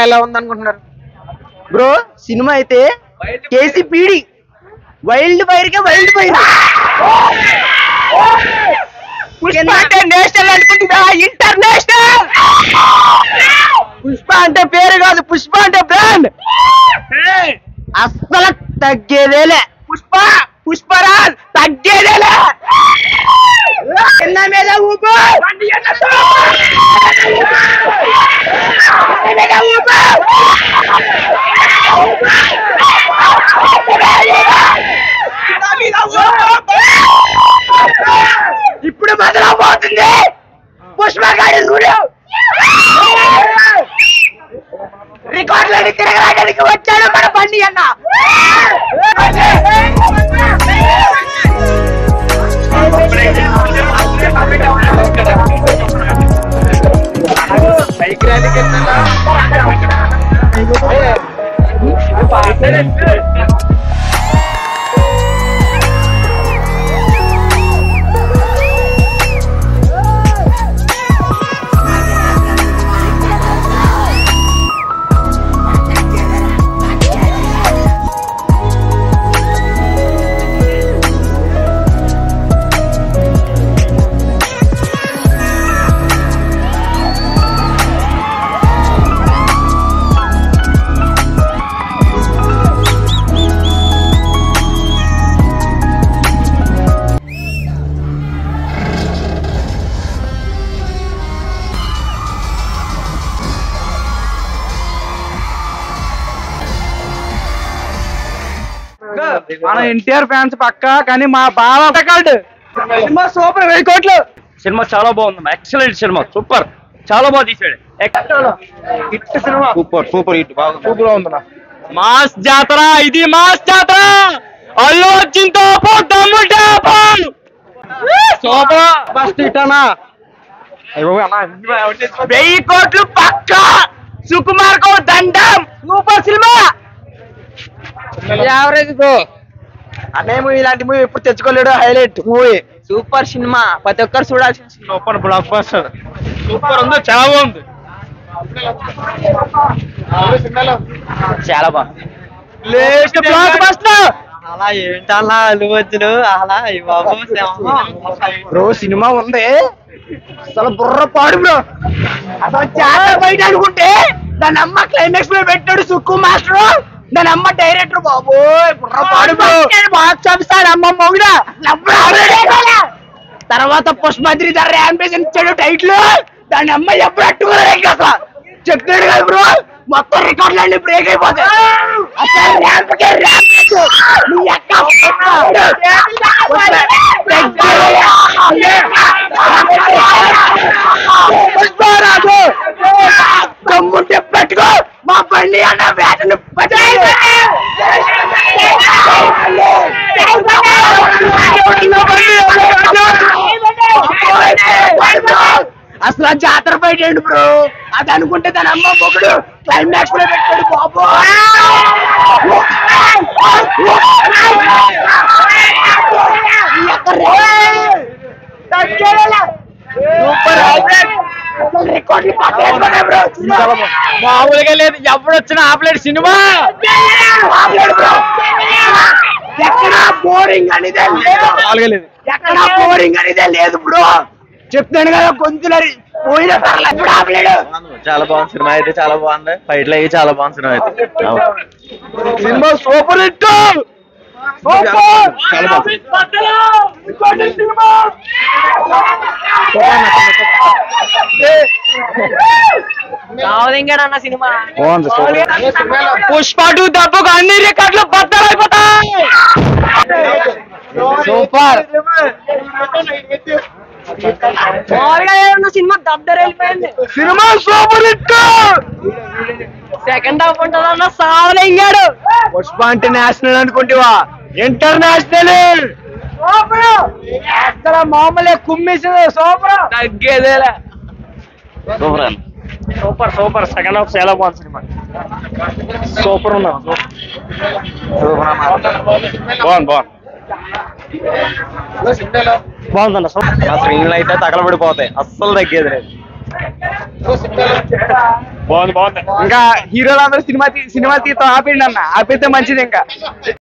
ఎలా ఉందనుకుంటున్నారు bro? Cinema అయితే KCPD wild fire కే wild fire. Pushpa అంటే నేషనల్ అనుకుంటుందా? ఇంటర్నేషనల్. పుష్ప అంటే పేరు కాదు, పుష్ప అంటే బ్రాండ్. అస్సలు తగ్గేదేలే. పుష్పరాజ్ తగ్గేదేలే. మీద ఊపు ఇప్పుడు మొదలవుతుంది పుష్ప గాడి రూడు. రికార్డులని తిరగడానికి వచ్చాడు మన బండి అన్న. మన ఎన్టీఆర్ ఫ్యాన్స్ పక్కా, కానీ మా బావ సినిమా సూపర్. 1000 కోట్లు. సినిమా చాలా బాగుంది, ఎక్సలెంట్ సినిమా, సూపర్, చాలా బాగా తీసాడు. సూపర్ సూపర్ హిట్, బాగా సూపర్ ఉంది. మాస్ జాతర ఇది, మాస్ జాతర. అల్లు అర్జున్ తో సూపర్ ఫస్ట్ హిట్ అన్నా. 1000 కోట్లు పక్కా. సుకుమార్ కో దండం. Super cinema. Average bro. అనే మూవీ ఇలాంటి మూవీ ఎప్పుడు తెచ్చుకోలేడు. హైలైట్ మూవీ, సూపర్ సినిమా, ప్రతి ఒక్కరు చూడాల్సిన సూపర్ బ్లాక్ బస్టర్. సూపర్ ఉంది, చాలా బాగుంది, చాలా బాగుంది. Block buster. అలా ఏంటలా అల్లు అర్జున్ అలా బాబు బ్రో సినిమా ఉంది, అసలు బుర్ర పాడు బ్రో. అసలు చాలా బయట అనుకుంటే దాని అమ్మ క్లైమాక్స్ లో పెట్టాడు సుక్కు మాస్టర్. దాని అమ్మ డైరెక్టర్ బాబు బుర్ర పాడు బ్రో. బాక్స్ ఆఫీస్ అమ్మ మొగుడా. తర్వాత పుష్పద్రి ధర ర్యాంపేజ్ ఇచ్చాడు టైటిల్. దాని అమ్మ ఎప్పుడు అట్టుకోలేదు అసలు. చెప్తాడు కదా బ్రో, మొత్తం రికార్డులు అన్ని బ్రేక్ అయిపోతాయి. అసలు ర్యాంప్కే ర్యాంపేజ్. పుష్పరాజు కమ్ముంటే పెట్టుకో, మా బండి అన్న వేటను అసలు జాతర బయటండి బ్రో. అది అనుకుంటే తన అమ్మ మొగుడు క్లైమాక్స్ లో పెట్టాడు బాబు. మామూలుగా లేదు, ఎప్పుడు వచ్చిన ఆపలేడు సినిమా. ఎక్కడా బోరింగ్ అనేదే లేదు, ఎక్కడా బోరింగ్ అనేదే లేదు బ్రో. చెప్తాను కదా, గొంతులు పోయినా పర్లేదు, ఎప్పుడు ఆపలేడు. చాలా బాగుంది సినిమా అయితే, చాలా బాగుంది. ఫైట్లు అయ్యి చాలా బాగుంది సినిమా అయితే. Cinema super hit. రావలింగాడన్న సినిమా పుష్ప 2 దెబ్బకు అన్ని రికార్డులు బద్దలైపోతాయి. సూపర్. మామూలుగా ఏమన్నా సినిమా దద్దరు వెళ్ళిపోయింది. Cinema super hit. Second half ఉంటదన్న సావలింగాడు. పుష్ప అంటే నేషనల్ అనుకుంటేవా, ఇంటర్నేషనల్. అసలు మామూలే కుమ్మేసింది. సూపర్. తగ్గేదేలే. Super super. సెకండ్ హాఫ్ చాలా బాగుంది సినిమా. సూపర్ ఉన్నా. బాగుందన్న. స్క్రీన్లు అయితే తగలబడిపోతాయి, అస్సలు తగ్గేది లేదు. బాగుంది. ఇంకా హీరోలు అందరూ సినిమా తీస్తాం ఆపేయండి అన్న. ఆపేస్తే మంచిది ఇంకా.